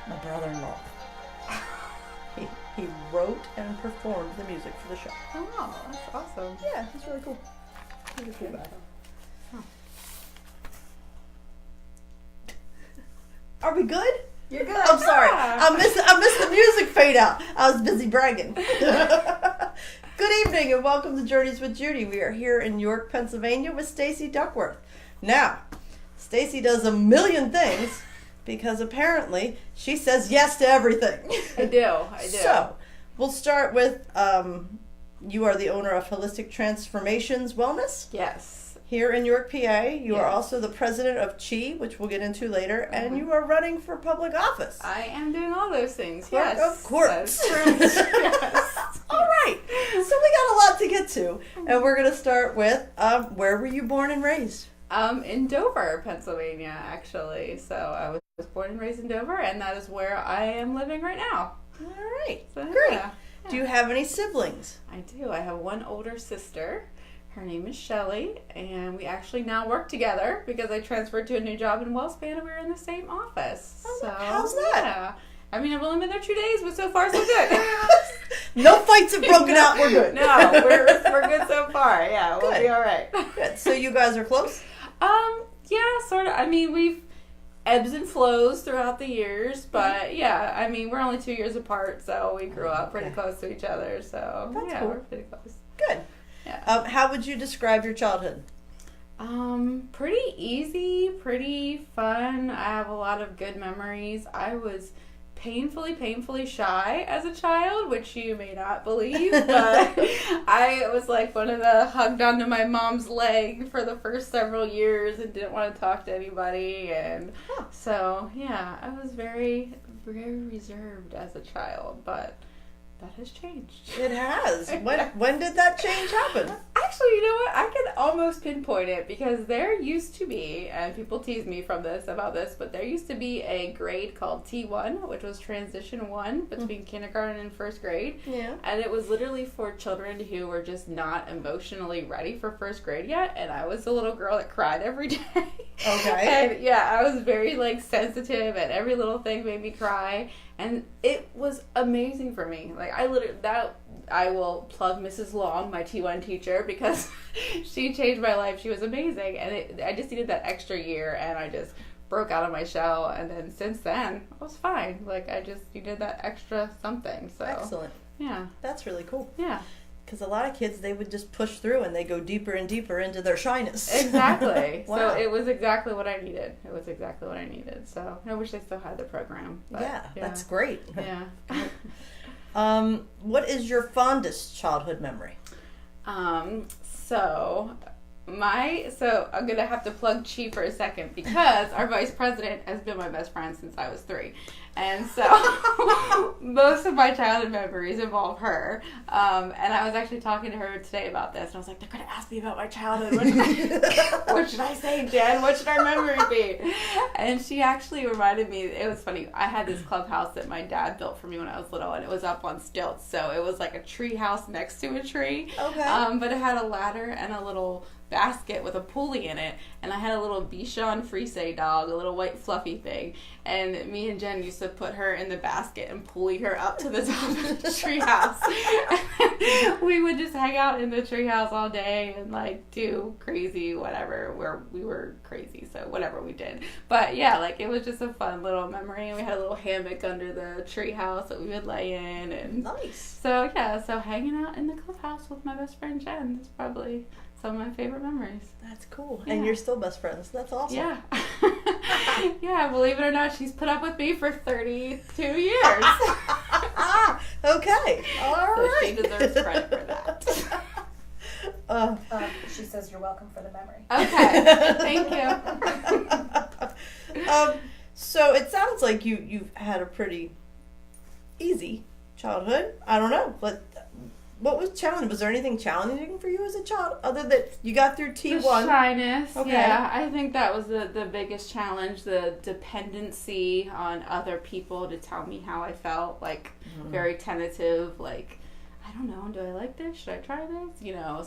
My brother-in-law. He wrote and performed the music for the show. Oh, that's awesome. Yeah, it's really cool. Really cool guy. Huh. Are we good? You're good. I'm sorry. Yeah. I missed the music fade out. I was busy bragging. Good evening and welcome to Journeys with Judy. We are here in York, Pennsylvania with Stacey Duckworth. Now, Stacey does a million things because apparently she says yes to everything. I do. So, we'll start with you are the owner of Holistic Transformations Wellness. Yes. Here in York, PA. You are Yes. also the president of CHI, which we'll get into later, and you are running for public office. I am doing all those things. Clerk Yes. of courts. Yes. All right. So we got a lot to get to, and we're going to start with where were you born and raised? In Dover, Pennsylvania, actually. So I was born and raised in Dover, and that is where I am living right now. All right. So, Great. yeah. Do you have any siblings? I do. I have one older sister. Her name is Shelly, and we actually now work together because I transferred to a new job in Wellspan, and we're in the same office. Oh, So how's that? Yeah. I mean, I've only been there 2 days, but so far so good. No fights have broken out. We're good. No, we're good so far. Yeah, we'll Good. be all right. Good. So you guys are close? Yeah, sort of. I mean, we've ebbs and flows throughout the years, but yeah, I mean, we're only 2 years apart, so we grew up pretty close to each other. So That's yeah, cool. we're pretty close. Good. Yeah. How would you describe your childhood? Pretty easy, pretty fun. I have a lot of good memories. I was painfully shy as a child, which you may not believe, but I was like one of the hugged onto my mom's leg for the first several years and didn't want to talk to anybody, and so yeah, I was very reserved as a child, but that has changed. It has. When did that change happen? Actually, you know what? I can almost pinpoint it because there used to be, and people tease me about this, but there used to be a grade called T1, which was transition 1 between kindergarten and first grade. Yeah. And it was literally for children who were just not emotionally ready for first grade yet. And I was the little girl that cried every day. Okay. And yeah, I was very sensitive, and every little thing made me cry. And it was amazing for me. I will plug Mrs. Long, my T1 teacher, because she changed my life. She was amazing. And I just needed that extra year, and I just broke out of my shell. And then since then, I was fine. I just needed that extra something. So Excellent. yeah. That's really cool. Yeah. Because a lot of kids, they would just push through and they go deeper and deeper into their shyness. Exactly. Wow. So it was exactly what I needed. So I wish they still had the program. But, yeah, that's great. Yeah. What is your fondest childhood memory? So I'm gonna have to plug Chi for a second because our vice president has been my best friend since I was 3, and so most of my childhood memories involve her. And I was actually talking to her today about this, and I was like, "They're gonna ask me about my childhood. What should I say, Jen? What should our memory be?" And she actually reminded me. It was funny. I had this clubhouse that my dad built for me when I was little, and it was up on stilts, so it was like a tree house next to a tree. Okay. But it had a ladder and a little basket with a pulley in it, and I had a little Bichon Frise dog, a little white fluffy thing, and me and Jen used to put her in the basket and pulley her up to the top of the treehouse. We would just hang out in the treehouse all day and do crazy whatever, where we were crazy, so whatever we did. But yeah, it was just a fun little memory, and we had a little hammock under the treehouse that we would lay in, and Nice. so yeah, so hanging out in the clubhouse with my best friend Jen is probably some of my favorite memories. That's cool. Yeah. And you're still best friends. That's awesome. Yeah. Yeah, believe it or not, she's put up with me for 32 years. Okay. All right. So she deserves credit for that. She says you're welcome for the memory. Okay. Thank you. So it sounds like you've had a pretty easy childhood. I don't know, but what was challenging? Was there anything challenging for you as a child other than you got through T1? The shyness. Okay. Yeah, I think that was the biggest challenge, the dependency on other people to tell me how I felt, very tentative, I don't know, do I like this? Should I try this?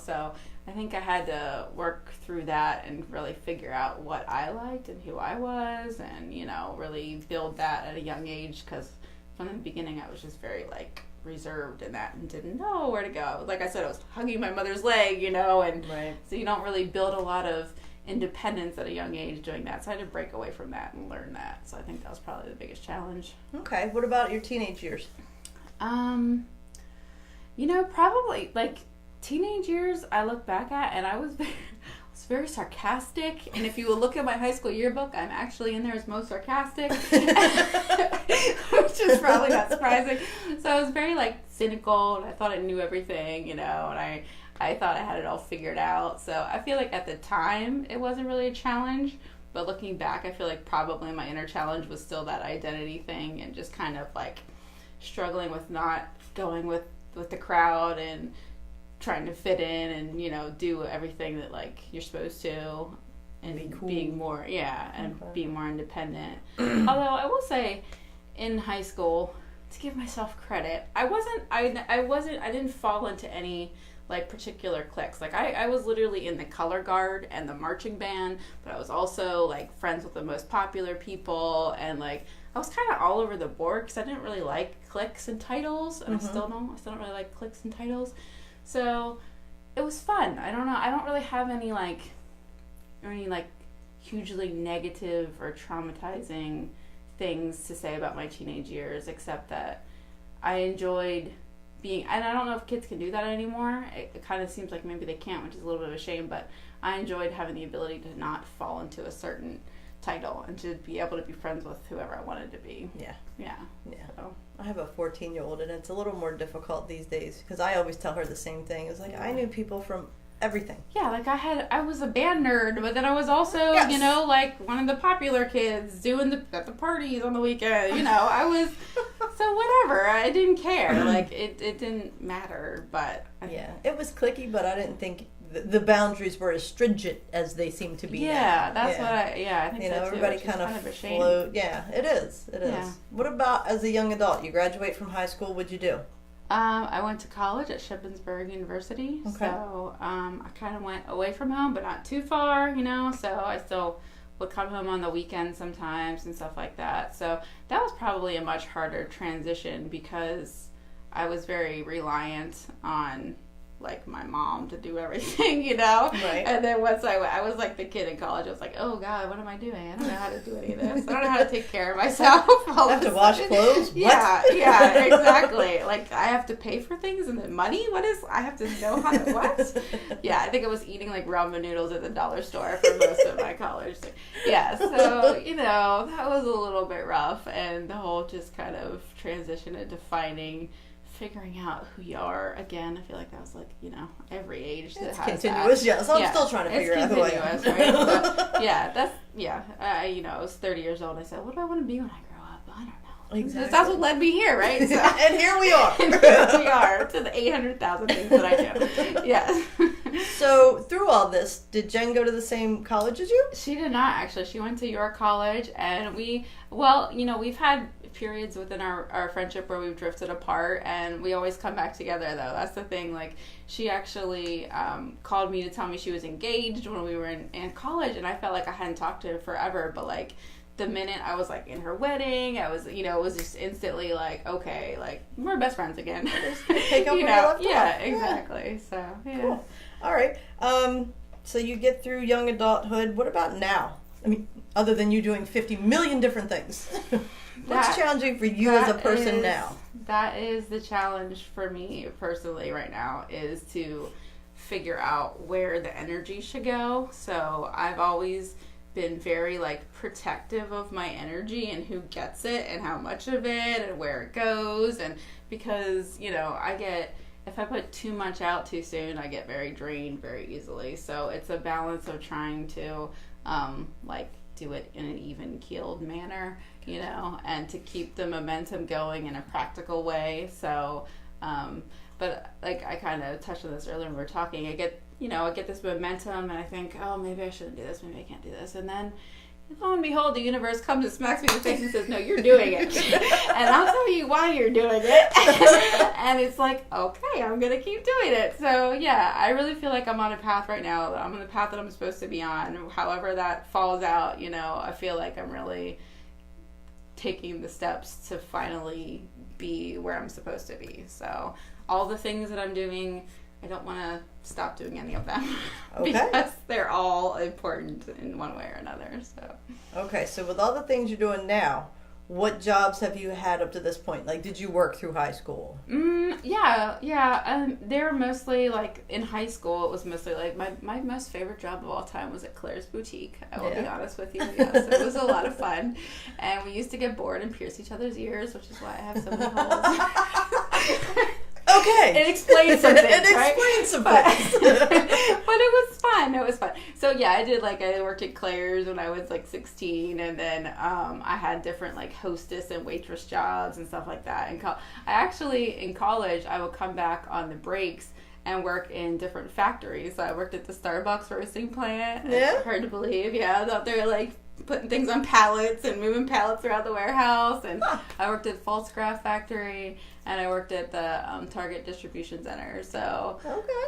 So I I think I had to work through that and really figure out what I liked and who I was, and really build that at a young age, because from the beginning I was just very like reserved in that and didn't know where to go. Like I said, I was hugging my mother's leg, and Right. so you don't really build a lot of independence at a young age doing that. So I had to break away from that and learn that. So I think that was probably the biggest challenge. Okay. What about your teenage years? Probably like teenage years I look back at, and I was very sarcastic, and if you will look at my high school yearbook, I'm actually in there as most sarcastic, which is probably not surprising. So I was very like cynical, and I thought I knew everything, and I thought I had it all figured out. So I feel like at the time it wasn't really a challenge, but looking back, I feel like probably my inner challenge was still that identity thing, and just kind of like struggling with not going with the crowd and trying to fit in and do everything that like you're supposed to, and be cool. being more being more independent. Although I will say, in high school, to give myself credit, I didn't fall into any like particular cliques. Like I was literally in the color guard and the marching band, but I was also like friends with the most popular people, and like I was kind of all over the board because I didn't really like cliques and titles, and I still don't really like cliques and titles. So it was fun. I don't know. I don't really have any hugely negative or traumatizing things to say about my teenage years, except that I enjoyed being, and I don't know if kids can do that anymore. It kind of seems like maybe they can't, which is a little bit of a shame, but I enjoyed having the ability to not fall into a certain title and to be able to be friends with whoever I wanted to be. Yeah. So. I have a 14-year-old, and it's a little more difficult these days because I always tell her the same thing. It's like I knew people from everything. Yeah, like I was a band nerd, but then I was also, like one of the popular kids doing at the parties on the weekend. I was, so whatever. I didn't care. Like it didn't matter. But it was cliquey, but I didn't think the boundaries were as stringent as they seem to be. Yeah, that's what I think. So everybody too, kind of a shame. float. Yeah, it is. It is. Yeah. What about as a young adult? You graduate from high school. What'd you do? I went to college at Shippensburg University. Okay. So I kind of went away from home, but not too far, so I still would come home on the weekends sometimes and stuff like that. So that was probably a much harder transition because I was very reliant on like my mom to do everything, Right. And then once I was like the kid in college, I was like, oh God, what am I doing? I don't know how to do any of this. I don't know how to take care of myself. I have to wash clothes? Yeah, exactly. Like I have to pay for things, and then money? I have to know how to, what? Yeah, I think I was eating like ramen noodles at the dollar store for most of my college. Yeah, so, that was a little bit rough, and the whole just kind of transition into figuring out who you are again. I feel like that was like, every age that it's has continuous, that. Yeah. So I'm still trying to figure out who I am. Right? So, I was 30 years old. I said, what do I want to be when I grow up? I don't know. Exactly. That's what led me here, right? So, and here we are. and here we are to the 800,000 things that I do. Yes. So through all this, did Jen go to the same college as you? She did not, actually. She went to York College, and we've had periods within our friendship where we've drifted apart, and we always come back together, though. That's the thing. Like, she actually called me to tell me she was engaged when we were in college, and I felt like I hadn't talked to her forever, but like the minute I was like in her wedding, I was, it was just instantly like, okay, like we're best friends again. Pick up where you left yeah, off. exactly. So yeah. Cool. All right. So you get through young adulthood. What about now? I mean, other than you doing 50 million different things, what's challenging for you as a person now? That is the challenge for me personally right now, is to figure out where the energy should go. So I've always been very like protective of my energy and who gets it and how much of it and where it goes, and because if I put too much out too soon, I get very drained very easily. So it's a balance of trying to do it in an even keeled manner, and to keep the momentum going in a practical way. So but like I kind of touched on this earlier when we were talking, I get this momentum, and I think, oh, maybe I shouldn't do this, maybe I can't do this, and then lo and behold, the universe comes and smacks me in the face and says, no, you're doing it. And I'll tell you why you're doing it. And it's like, okay, I'm going to keep doing it. So, yeah, I really feel like I'm on a path right now. I'm on the path that I'm supposed to be on. However that falls out, I feel like I'm really taking the steps to finally be where I'm supposed to be. So, all the things that I'm doing, I don't want to stop doing any of them. Okay. Because they're all important in one way or another. So. Okay, so with all the things you're doing now, what jobs have you had up to this point? Like, did you work through high school? Yeah. They were mostly, like, in high school, it was mostly, like, my most favorite job of all time was at Claire's Boutique. I will be honest with you. Yes, it was a lot of fun. And we used to get bored and pierce each other's ears, which is why I have so many holes. Okay. It explains some things, It right? explains some things. But it was fun. It was fun. So, yeah, I worked at Claire's when I was, like, 16, and then I had different, like, hostess and waitress jobs and stuff like that. In college, I would come back on the breaks and work in different factories. So I worked at the Starbucks roasting plant. Yeah? It's hard to believe. Yeah, I was out there, like, putting things on pallets and moving pallets around the warehouse. And I worked at False Craft Factory, and I worked at the Target Distribution Center. So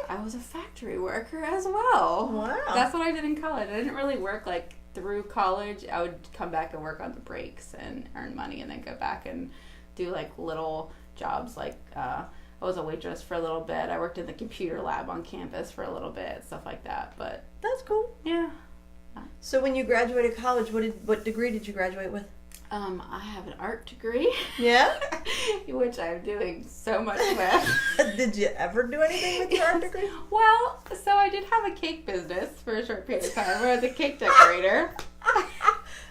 I was a factory worker as well. Wow. That's what I did in college. I didn't really work, like, through college. I would come back and work on the breaks and earn money and then go back and do, like, little jobs. Like, I was a waitress for a little bit. I worked in the computer lab on campus for a little bit, stuff like that. But That's cool. yeah. So when you graduated college, what degree did you graduate with? I have an art degree. Yeah? Which I'm doing so much with. Did you ever do anything with your art degree? Well, so I did have a cake business for a short period of time where I was a cake decorator.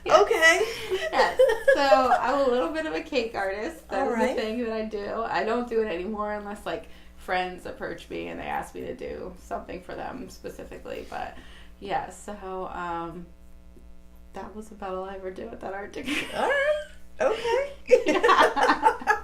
Yes. Okay. Yes. So I'm a little bit of a cake artist. That is the thing that I do. I don't do it anymore unless, like, friends approach me and they ask me to do something for them specifically. But yeah, so that was about all I ever did with that art degree. All right. Okay. Yeah.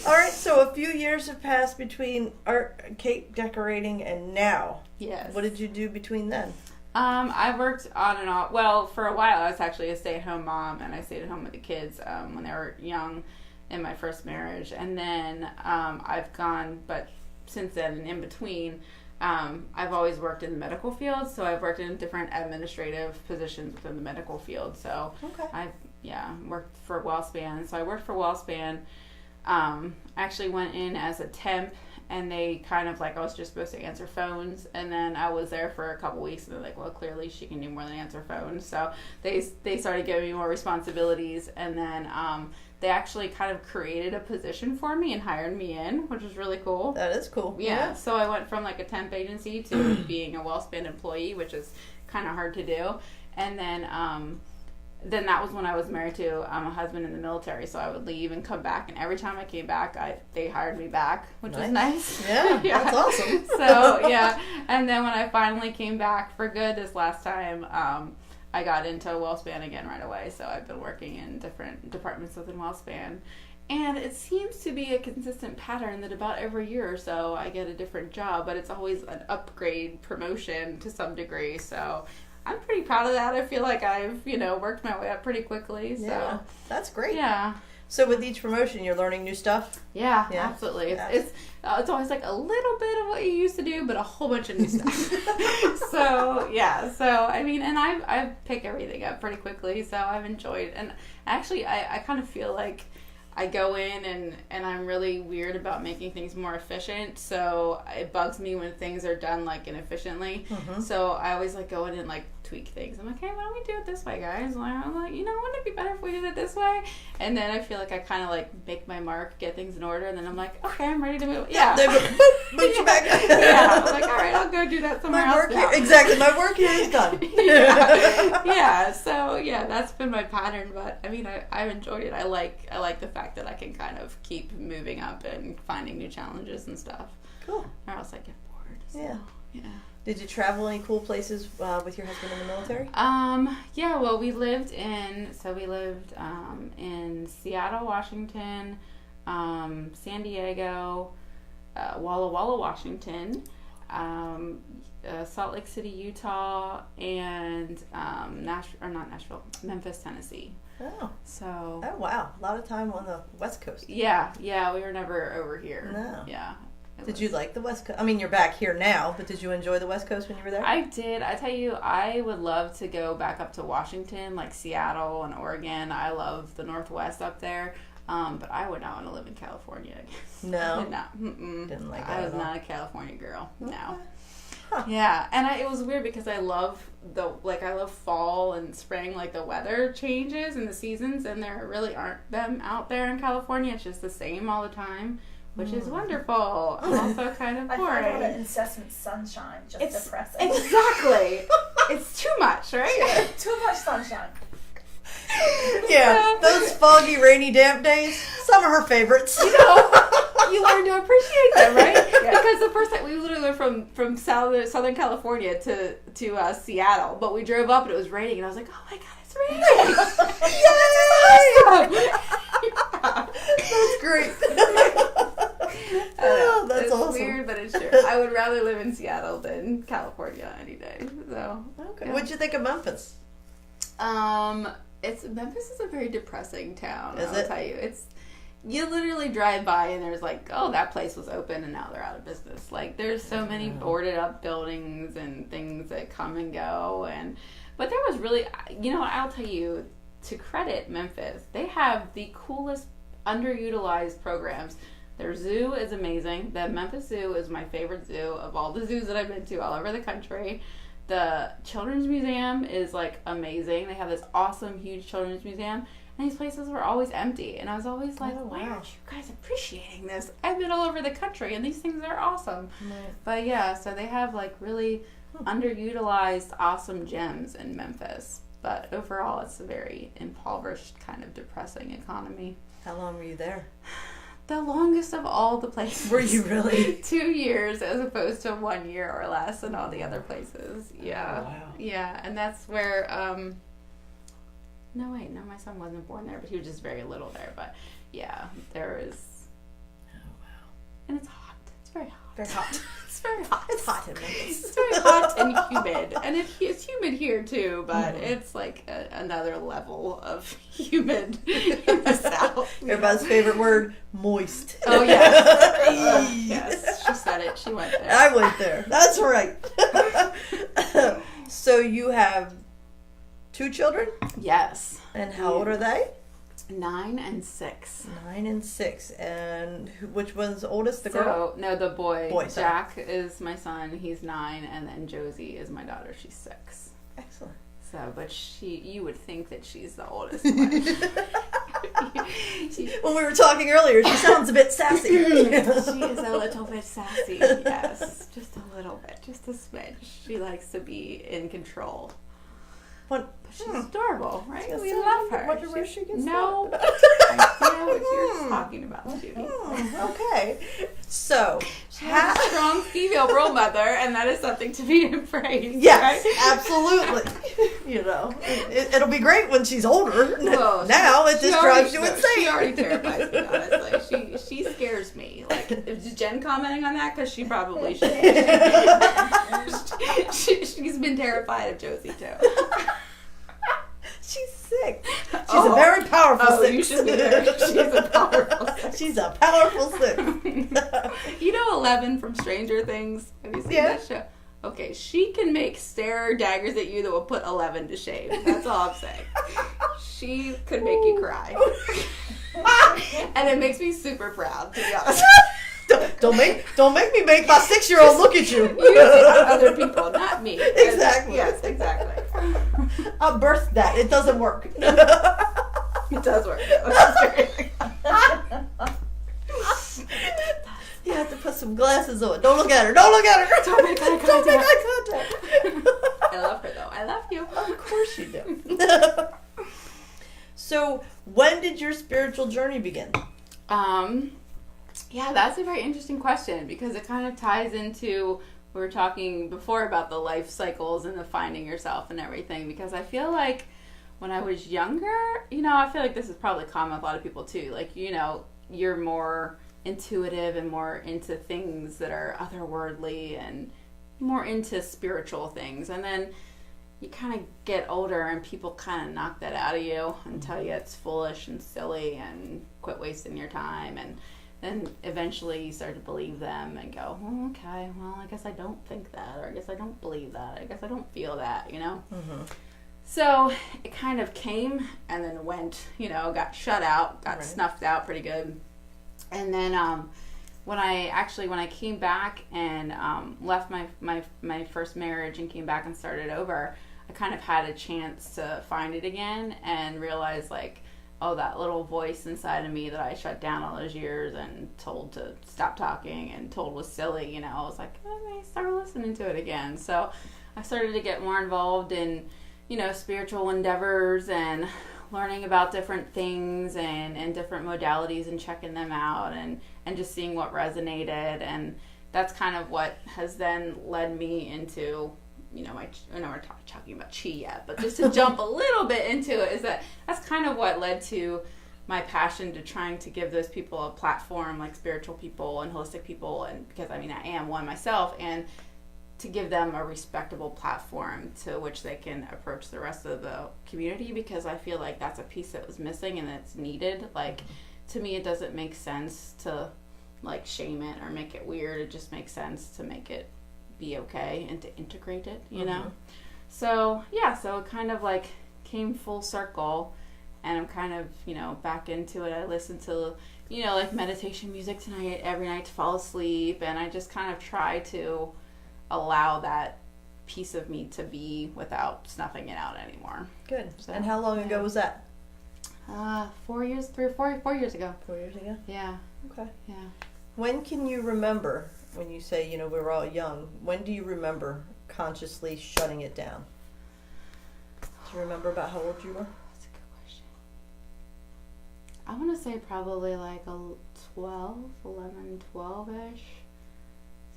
All right. So a few years have passed between art, cake decorating, and now. Yes. What did you do between then? I worked on and off. Well, for a while, I was actually a stay-at-home mom, and I stayed at home with the kids when they were young in my first marriage. And then I've gone, but since then and in between, I've always worked in the medical field. So I've worked in different administrative positions within the medical field. So I worked for WellSpan. So I worked for WellSpan. Actually went in as a temp. And they kind of, like, I was just supposed to answer phones. And then I was there for a couple weeks. And they're like, well, clearly she can do more than answer phones. So they started giving me more responsibilities. And then they actually kind of created a position for me and hired me in, which was really cool. That is cool. Yeah. So I went from, like, a temp agency to being a WellSpan employee, which is kind of hard to do. And then that was when I was married to a husband in the military, so I would leave and come back, and every time I came back, they hired me back, which was nice. Yeah, that's awesome. So, yeah, and then when I finally came back for good this last time, I got into WellSpan again right away, so I've been working in different departments within WellSpan, and it seems to be a consistent pattern that about every year or so, I get a different job, but it's always an upgrade promotion to some degree, so I'm pretty proud of that. I feel like I've, worked my way up pretty quickly. So. Yeah, that's great. Yeah. So with each promotion, you're learning new stuff? Yeah. Absolutely. Yeah. It's always like a little bit of what you used to do, but a whole bunch of new stuff. So, yeah. So, I mean, and I pick everything up pretty quickly, so I've enjoyed. And actually, I kind of feel like I go in and I'm really weird about making things more efficient, so it bugs me when things are done, like, inefficiently. Mm-hmm. So I always, like, go in and, like, tweak things. I'm like, hey, why don't we do it this way, guys? I'm like, wouldn't it be better if we did it this way? And then I feel like I kind of, like, make my mark, get things in order, and then I'm like, okay, I'm ready to move. Yeah. Then boop, move you back. Yeah. I'm like, all right, I'll go do that somewhere else now. Exactly. My work here is done. Yeah. So, yeah, that's been my pattern, but, I mean, I've enjoyed it. I like the fact that I can kind of keep moving up and finding new challenges and stuff. Cool. Or else I get bored. So, yeah. Did you travel any cool places with your husband in the military? Yeah, well, we lived in Seattle, Washington, San Diego, Walla Walla, Washington, Salt Lake City, Utah, and Memphis, Tennessee. Oh. So. Oh, wow. A lot of time on the West Coast. Yeah, we were never over here. No. Yeah. Did you like the West Coast? I mean, you're back here now, but did you enjoy the West Coast when you were there? I did. I tell you, I would love to go back up to Washington, like Seattle and Oregon. I love the Northwest up there. But I would not want to live in California again. No? No. Didn't like that I was at all. not a California girl. Okay. No. Huh. Yeah, and it was weird because I love fall and spring, like the weather changes and the seasons, and there really aren't them out there in California. It's just the same all the time, which is wonderful. And also kind of I find all the boring. incessant sunshine just It's depressing. Exactly. It's too much, right? Too much sunshine. Yeah, those foggy, rainy, damp days, some of her favorites. You learn to appreciate them, right? Yeah. Because the first time we literally went from Southern California to Seattle, but we drove up and it was raining, and I was like, oh my god, it's raining! Yay! That's great. Oh, that's it's awesome. Weird, but it's true. I would rather live in Seattle than California any day. So Okay. yeah. What'd you think of Memphis? Memphis is a very depressing town. Is I'll it? tell you, you literally drive by and there's like, oh, that place was open and now they're out of business. Like, there's so many boarded up buildings and things that come and go. But there was really, I'll tell you, to credit Memphis, they have the coolest underutilized programs. Their zoo is amazing. The Memphis Zoo is my favorite zoo of all the zoos that I've been to all over the country. The Children's Museum is like amazing. They have this awesome, huge Children's Museum. And these places were always empty. And I was always like, why aren't you guys appreciating this? I've been all over the country and these things are awesome. Right. But yeah, so they have like really underutilized, awesome gems in Memphis. But overall, it's a very impoverished, kind of depressing economy. How long were you there? The longest of all the places. Were you really? 2 years as opposed to 1 year or less in all the other places. Yeah. Oh, wow. Yeah, and that's where, no, my son wasn't born there, but he was just very little there. But yeah, there is. Oh, wow. And it's hot. It's very hot. Very hot. It's very hot. It's hot in Memphis. It's very hot and humid. And it's humid here too, but it's like another level of humid in the South. Everybody's favorite word, moist. Oh, yes. Yes, she said it. She went there. I went there. That's right. So you have 2 children? Yes. And how old are they? 9 and 6. 9 and 6. And which one's oldest? The girl? No, the boy. Boy, sorry. Jack is my son. He's 9, and then Josie is my daughter. She's 6. Excellent. So, but you would think that she's the oldest one. When we were talking earlier, she sounds a bit sassy. She is a little bit sassy, yes. Just a little bit, just a smidge. She likes to be in control. What? But she's adorable, right? Yes, We I love her. wonder where she gets No that. idea what you're talking about, Judy. Okay. So, She has a strong female role mother, and that is something to be praised. yes, right? absolutely. It'll be great when she's older. Well, Now it just drives you She insane. already terrifies me, honestly. She scares me. Like, is Jen commenting on that? Because she probably should. She's been terrified of Josie, too. She's sick. She's a very powerful six. You should be there. She's a powerful six. She's a powerful six. 11 from Stranger Things? Have you seen that show? Okay, she can make stare daggers at you that will put 11 to shame. That's all I'm saying. She could make you cry. And it makes me super proud, to be honest. Don't make me make my 6-year-old look at you. You other people, not me. Exactly. Yes, exactly. I birthed that. It doesn't work. It does work. You have to put some glasses on. Don't look at her. Don't look at her. Don't make eye Don't make contact. eye contact. I love her, though. I love you. Of course you do. So, when did your spiritual journey begin? Yeah, that's a very interesting question because it kind of ties into, we were talking before about the life cycles and the finding yourself and everything, because I feel like when I was younger, I feel like this is probably common with a lot of people too. Like, you're more intuitive and more into things that are otherworldly, and more into spiritual things. And then you kind of get older and people kind of knock that out of you and tell you it's foolish and silly and quit wasting your time. And then eventually you start to believe them and go, oh, okay, well, I guess I don't think that, or I guess I don't believe that, I guess I don't feel that, you know? Mm-hmm. So it kind of came and then went, you know, got shut out, got snuffed out pretty good. And then when I came back and left my first marriage and came back and started over, I kind of had a chance to find it again and realize, like, oh, that little voice inside of me that I shut down all those years and told to stop talking and told was silly, you know, I was like, let me start listening to it again. So I started to get more involved in, you know, spiritual endeavors and learning about different things and different modalities and checking them out and just seeing what resonated. And that's kind of what has then led me into, you know, I know we're talking about chi yet, but just to jump a little bit into it, is that's kind of what led to my passion to trying to give those people a platform, like spiritual people and holistic people, and because I mean I am one myself, and to give them a respectable platform to which they can approach the rest of the community, because I feel like that's a piece that was missing and that's needed. Like, to me, it doesn't make sense to like shame it or make it weird. It just makes sense to make it be okay and to integrate it, you know? So yeah, so it kind of like came full circle, and I'm kind of, you know, back into it. I listen to, you know, like meditation music every night to fall asleep, and I just kind of try to allow that piece of me to be without snuffing it out anymore. Good. So, and how long ago was that? 4 years, 4 years ago. 4 years ago? Yeah. Okay. Yeah. When can you remember, when you say, you know, we were all young, when do you remember consciously shutting it down? Do you remember about how old you were? That's a good question. I want to say probably like 12-ish.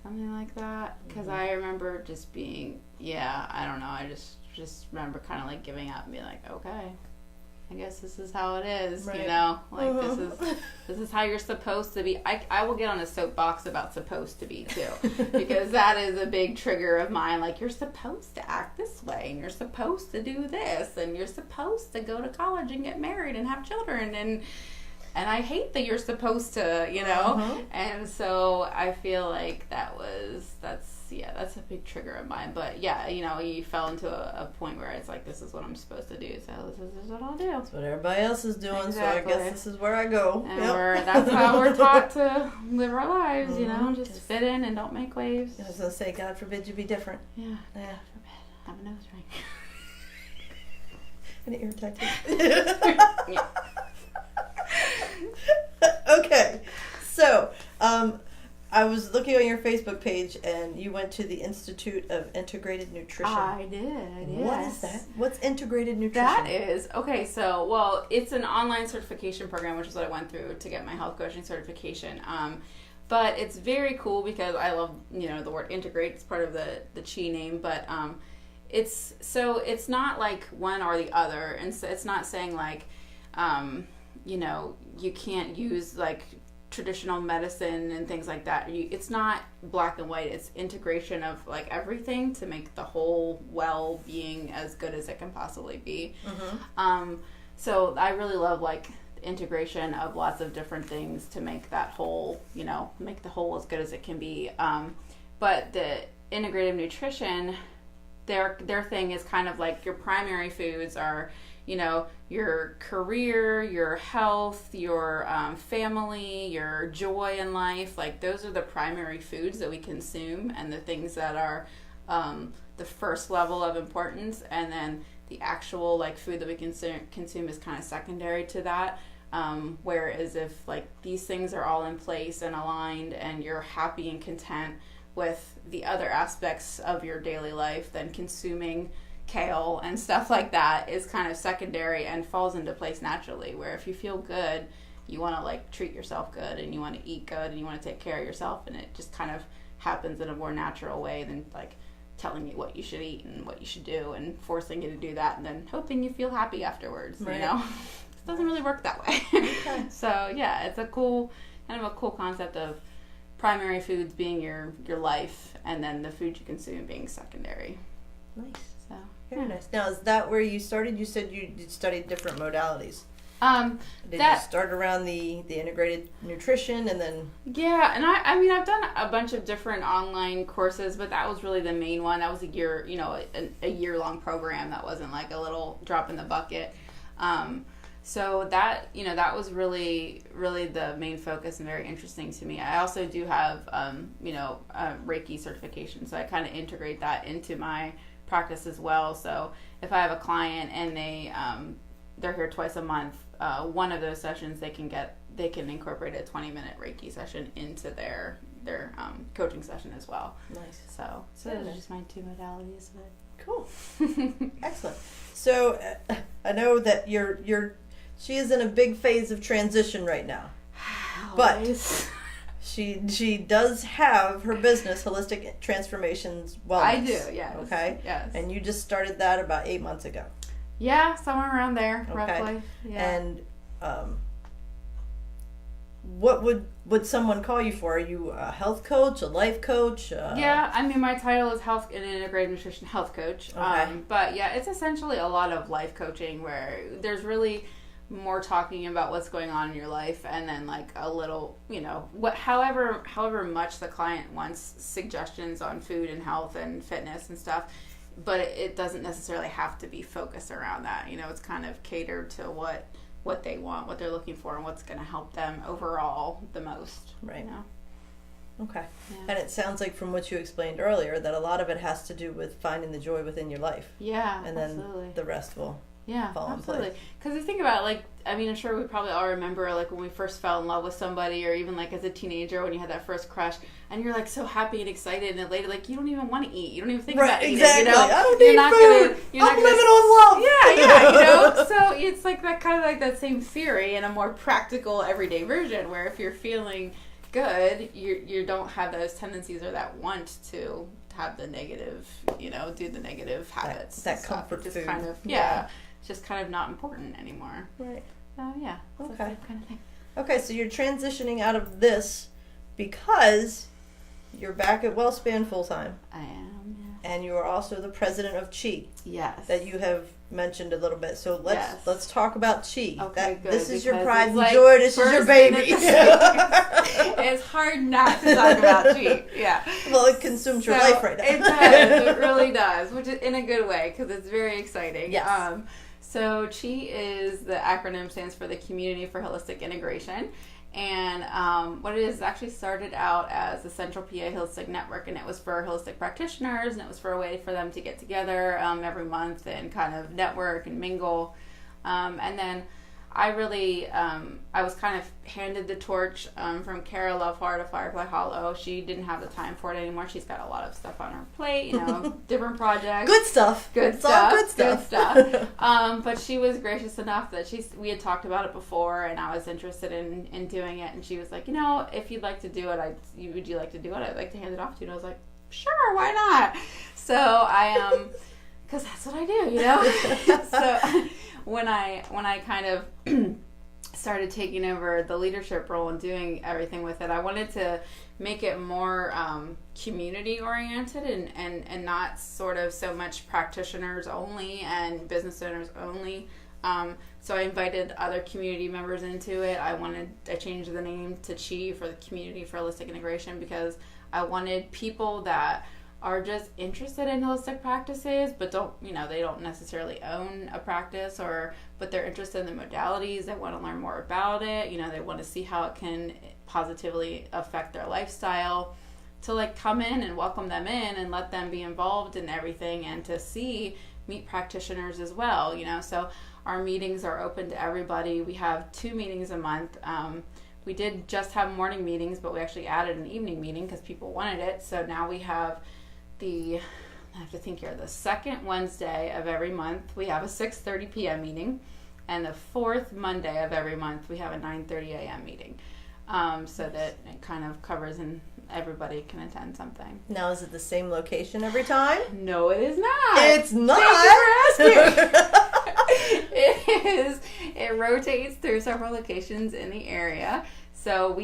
Something like that. Because I remember just being, I don't know, I just remember kind of like giving up and being like, okay, I guess this is how it is, you know? Like, this is how you're supposed to be. I will get on a soapbox about supposed to be, too. Because that is a big trigger of mine. Like, you're supposed to act this way, and you're supposed to do this, and you're supposed to go to college and get married and have children, and I hate that you're supposed to, you know? And so I feel like that's a big trigger of mine. But yeah, you know, you fell into a point where it's like, this is what I'm supposed to do, so this is what I'll do. That's what everybody else is doing, exactly. So I guess this is where I go. And that's how we're taught to live our lives, you know, just fit in and don't make waves. I was going to say, God forbid you be different. Yeah, God forbid. Have a nose ring. And ear tattoo. Okay, so I was looking on your Facebook page, and you went to the Institute of Integrated Nutrition. I did. What is that? What's integrated nutrition? That is, okay, so, well, it's an online certification program, which is what I went through to get my health coaching certification. But it's very cool because I love, you know, the word integrate. It's part of the chi name, but it's not like one or the other, and so it's not saying like, you know, you can't use like traditional medicine and things like that. It's not black and white. It's integration of like everything to make the whole well-being as good as it can possibly be. So I really love like the integration of lots of different things to make that whole, you know, make the whole as good as it can be. But the integrative nutrition, their thing is kind of like your primary foods are, you know, your career, your health, your family, your joy in life. Like, those are the primary foods that we consume, and the things that are the first level of importance. And then the actual like food that we consume is kind of secondary to that. Whereas if like these things are all in place and aligned, and you're happy and content with the other aspects of your daily life, then consuming kale and stuff like that is kind of secondary and falls into place naturally. Where if you feel good, you want to like treat yourself good, and you want to eat good, and you want to take care of yourself, and it just kind of happens in a more natural way than like telling you what you should eat and what you should do and forcing you to do that and then hoping you feel happy afterwards. Right. You know, it doesn't really work that way. Okay. So yeah, it's a cool concept of primary foods being your life, and then the food you consume being secondary. Nice. So Very nice. Now, is that where you started? You said you studied different modalities. Did you start around the integrated nutrition and then? Yeah, and I mean I've done a bunch of different online courses, but that was really the main one. That was a year, a year-long program. That wasn't like a little drop in the bucket. So that, that was really, really the main focus and very interesting to me. I also do have, Reiki certification, so I kind of integrate that into my practice as well. So if I have a client and they're here twice a month, one of those sessions they can incorporate a 20-minute Reiki session into their coaching session as well. Nice. So those are just my two modalities. Cool. Excellent. So I know that she is in a big phase of transition right now, but she does have her business, Holistic Transformations Wellness. I do, yes. Okay. Yes. And you just started that about 8 months ago. Yeah, somewhere around there, okay. roughly. Yeah. And what would someone call you for? Are you a health coach, a life coach? Yeah, I mean, my title is Health and Integrated Nutrition Health Coach. Okay. But yeah, it's essentially a lot of life coaching where there's really more talking about what's going on in your life, and then like a little, however much the client wants suggestions on food and health and fitness and stuff. But it doesn't necessarily have to be focused around that. It's kind of catered to what they want, what they're looking for, and what's going to help them overall the most. Right. Okay. Yeah. And it sounds like from what you explained earlier that a lot of it has to do with finding the joy within your life. Yeah, and then absolutely. The rest will fall in absolutely. place. Because you think about it, I'm sure we probably all remember when we first fell in love with somebody, or even as a teenager when you had that first crush, and you're so happy and excited, and then later you don't even want to eat, you don't even think about eating. Exactly. I don't you're need not food. I'm living on love. Yeah. So it's that kind of that same theory in a more practical everyday version, where if you're feeling good, you don't have those tendencies or that want to have the negative, do the negative habits. That comfort just food. kind of it's just kind of not important anymore. Right. So yeah. Okay. That kind of thing. Okay, so you're transitioning out of this because you're back at WellSpan full time. I am. Yes. And you are also the president of Chi. Yes. That you have mentioned a little bit. So let's talk about Chi. Okay, good. This is your Because pride it's and joy. This is your baby. It's hard not to talk about Chi. Yeah. Well, it consumes your life right now. It does. It really does, which is in a good way because it's very exciting. Yes. So Chi is the acronym stands for the Community for Holistic Integration. And what it is actually started out as the Central PA Holistic Network, and it was for holistic practitioners, and it was for a way for them to get together every month and kind of network and mingle. And then I really, I was kind of handed the torch from Kara Lovehart of Firefly Hollow. She didn't have the time for it anymore. She's got a lot of stuff on her plate, different projects. Good stuff. Good stuff. But she was gracious enough that we had talked about it before, and I was interested in doing it. And she was like, if you'd like to do it, would you like to do it? I'd like to hand it off to you. And I was like, sure, why not? So I, because that's what I do, So when I kind of started taking over the leadership role and doing everything with it, I wanted to make it more community oriented and not sort of so much practitioners only and business owners only. So I invited other community members into it. I changed the name to Chi for the Community for Holistic Integration because I wanted people that are just interested in holistic practices, but they don't necessarily own a practice, but they're interested in the modalities. They want to learn more about it. They want to see how it can positively affect their lifestyle, to come in and welcome them in and let them be involved in everything, and to meet practitioners as well. So our meetings are open to everybody. We have 2 meetings a month. We did just have morning meetings, but we actually added an evening meeting because people wanted it. So now we have I have to think here, the second Wednesday of every month, we have a 6:30 p.m. meeting, and the fourth Monday of every month, we have a 9:30 a.m. meeting, so that it kind of covers and everybody can attend something. Now, is it the same location every time? No, it is not. It's not. Thank you for asking. It rotates through several locations in the area. So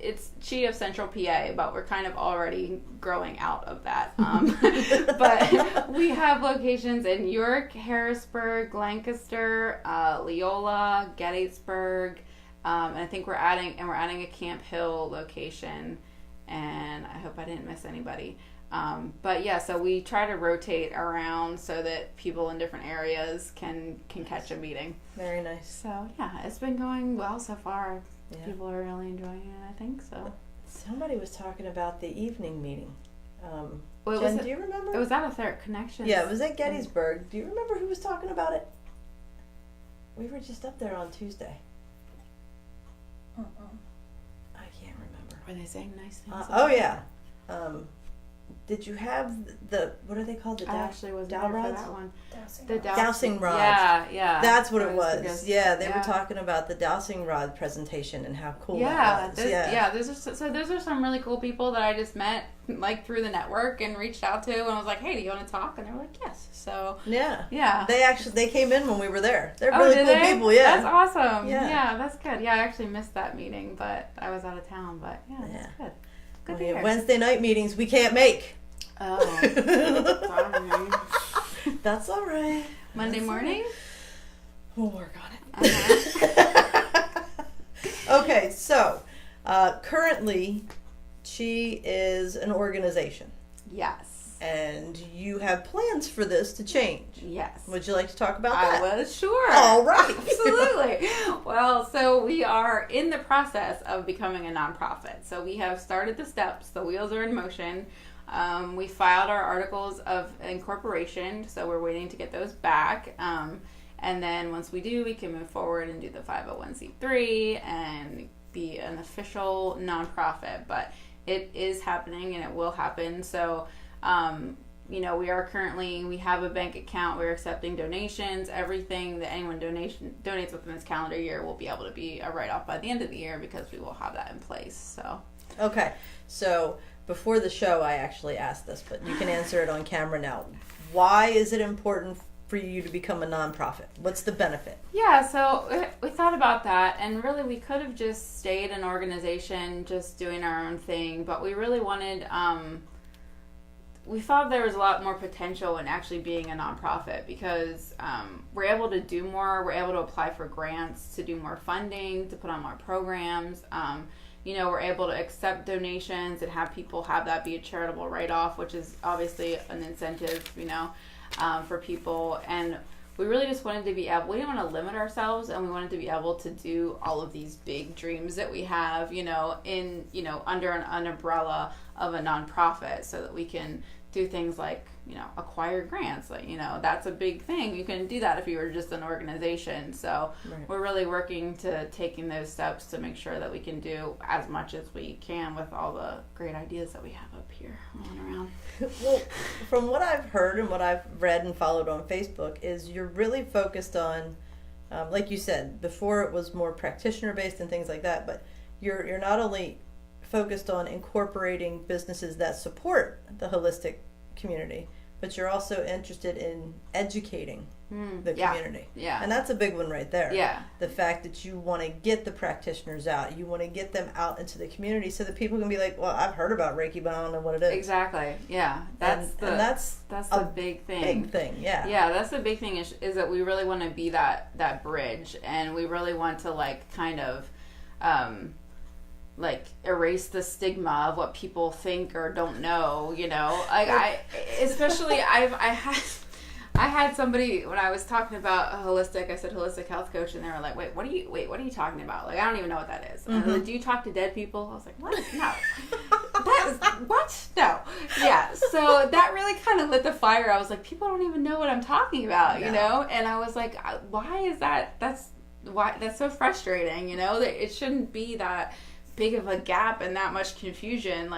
it's Chi of Central PA, but we're kind of already growing out of that. But we have locations in York, Harrisburg, Lancaster, Leola, Gettysburg, and I think we're adding a Camp Hill location. And I hope I didn't miss anybody. But yeah, so we try to rotate around so that people in different areas can catch a meeting. Very nice. So yeah, it's been going well so far. Yeah. People are really enjoying it, I think so. Somebody was talking about the evening meeting. Jen, do you remember? It was at Etheric Connections. Yeah, it was at Gettysburg. Do you remember who was talking about it? We were just up there on Tuesday. I can't remember. Were they saying nice things? Oh yeah. Did you have the what are they called? The I actually wasn't there for that one. Dowsing rods. Yeah. That's what it was. Yeah, they were Yeah. talking about the dowsing rod presentation and how cool Yeah, that was. those are some really cool people that I just met like through the network and reached out to, and I was like, "Hey, do you want to talk?" And they were like, "Yes." So yeah. They came in when we were there. They're really did cool they? people. Yeah, that's awesome. Yeah. Yeah, that's good. Yeah, I actually missed that meeting, but I was out of town. But yeah, that's good. Good to hear. Wednesday night meetings we can't make. Oh, sorry. That's all right. Monday morning? We'll work on it. Okay, so currently Chi is an organization. Yes. And you have plans for this to change. Yes. Would you like to talk about that? I was sure. All right. Absolutely. Well, so we are in the process of becoming a nonprofit. So we have started the steps. The wheels are in motion. We filed our articles of incorporation, so we're waiting to get those back. And then once we do, we can move forward and do the 501c3 and be an official nonprofit. But it is happening and it will happen. So, we have a bank account. We're accepting donations. Everything that anyone donates within this calendar year will be able to be a write-off by the end of the year because we will have that in place. So. Okay. So before the show, I actually asked this, but you can answer it on camera now. Why is it important for you to become a nonprofit? What's the benefit? Yeah, so we thought about that, and really we could have just stayed an organization just doing our own thing, but we really wanted, we thought there was a lot more potential in actually being a nonprofit because we're able to do more, we're able to apply for grants to do more funding, to put on more programs. We're able to accept donations and have people have that be a charitable write-off, which is obviously an incentive, for people. And we really just wanted to be able, we didn't want to limit ourselves, and we wanted to be able to do all of these big dreams that we have, under an umbrella of a nonprofit so that we can do things like, acquire grants. Like, that's a big thing. You can do that if you were just an organization. So We're really working to taking those steps to make sure that we can do as much as we can with all the great ideas that we have up here rolling around. Well, from what I've heard and what I've read and followed on Facebook is you're really focused on, like you said, before it was more practitioner based and things like that, but you're not only focused on incorporating businesses that support the holistic community, but you're also interested in educating the community. Yeah. And that's a big one right there. Yeah. The fact that you want to get the practitioners out, you want to get them out into the community so that people can be like, well, I've heard about Reiki, but I don't know what it is. Exactly. Yeah. That's the big thing. Big thing, yeah. Yeah, that's the big thing is that we really want to be that bridge, and we really want to kind of erase the stigma of what people think or don't know, I had somebody when I was talking about I said holistic health coach, and they were like, what are you talking about? I don't even know what that is. And like, do you talk to dead people? I was like, what? No. What? No. Yeah. So that really kind of lit the fire. I was like, people don't even know what I'm talking about, And I was like, why is that? That's so frustrating, that it shouldn't be that big of a gap and that much confusion.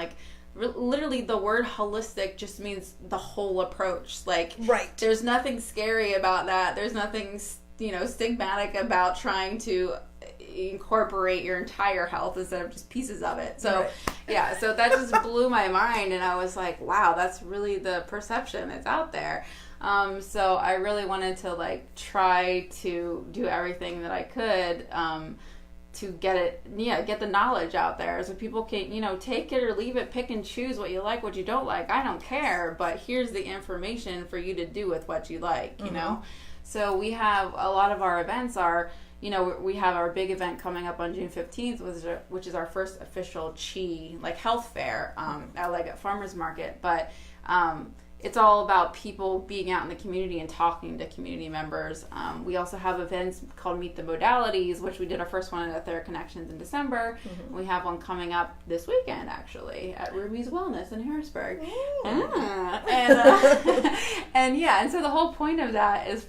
Literally the word holistic just means the whole approach. Right. There's nothing scary about that. There's nothing, stigmatic about trying to incorporate your entire health instead of just pieces of it. So, right. Yeah, so that just blew my mind, and I was like, wow, that's really the perception that's out there. So I really wanted to like try to do everything that I could to get the knowledge out there so people can, take it or leave it, pick and choose what you like, what you don't like. I don't care, but here's the information for you to do with what you like, you know? So we have a lot of our events are, we have our big event coming up on June 15th, which is our first official Chi, like health fair, at Farmers Market. But, it's all about people being out in the community and talking to community members. We also have events called Meet the Modalities, which we did our first one at Their Connections in December. We have one coming up this weekend, actually, at Ruby's Wellness in Harrisburg. And so the whole point of that is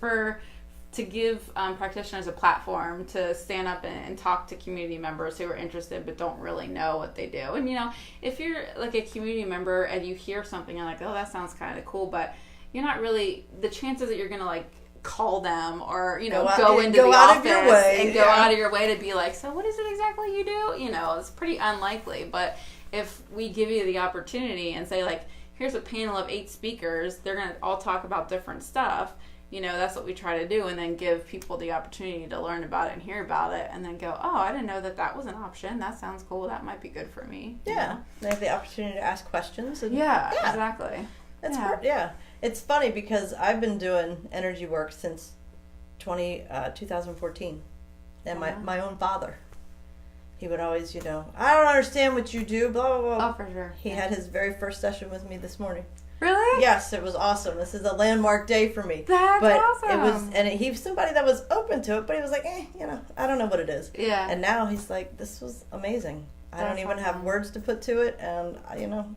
to give practitioners a platform to stand up and talk to community members who are interested but don't really know what they do. And, if you're like a community member and you hear something, you're like, oh, that sounds kind of cool, but you're not really, the chances that you're going to like call them or, go into the office and go out of your way to be like, so what is it exactly you do? It's pretty unlikely. But if we give you the opportunity and say like, here's a panel of 8 speakers, they're going to all talk about different stuff. That's what we try to do, and then give people the opportunity to learn about it and hear about it, and then go, oh, I didn't know that was an option. That sounds cool. That might be good for me. Yeah. They have the opportunity to ask questions. And, exactly. That's hard. Yeah. It's funny because I've been doing energy work since 2014. And my own father, he would always, I don't understand what you do, blah, blah, blah. Oh, for sure. He had his very first session with me this morning. Really? Yes, it was awesome. This is a landmark day for me. That's awesome. It was, and he was somebody that was open to it, but he was like, I don't know what it is. Yeah. And now he's like, this was amazing. I don't even have words to put to it, and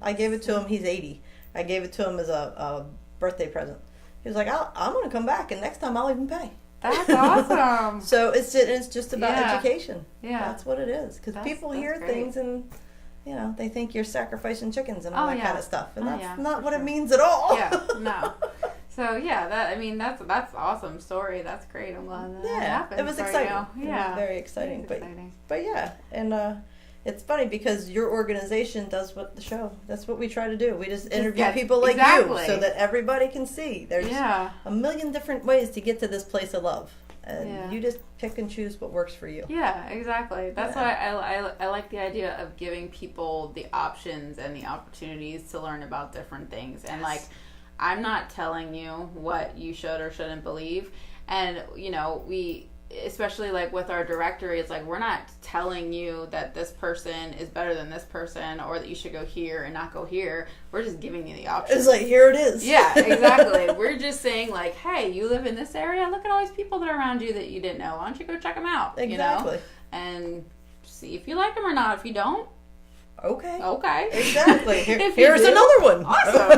I gave it to him. He's 80. I gave it to him as a birthday present. He was like, I'm going to come back, and next time I'll even pay. That's awesome. So it's just about education. Yeah. That's what it is, because people hear great. things and. They think you're sacrificing chickens and all that kind of stuff, and that's not what it means at all. Yeah, no. So that's awesome story. That's great. I'm glad that happened. It was exciting. Yeah, it was very exciting. Exciting. But yeah, and it's funny because your organization does the show. That's what we try to do. We just interview people like you, so that everybody can see. There's a million different ways to get to this place of love. And you just pick and choose what works for you. Yeah, exactly. That's why I like the idea of giving people the options and the opportunities to learn about different things. And like, I'm not telling you what you should or shouldn't believe. And, we, especially like with our directory, it's like, we're not telling you that this person is better than this person or that you should go here and not go here. We're just giving you the options. It's like, here it is. Yeah, exactly. We're just saying like, hey, you live in this area. Look at all these people that are around you that you didn't know. Why don't you go check them out? Exactly. And see if you like them or not. If you don't, okay. Exactly. Here's do, another one. Awesome.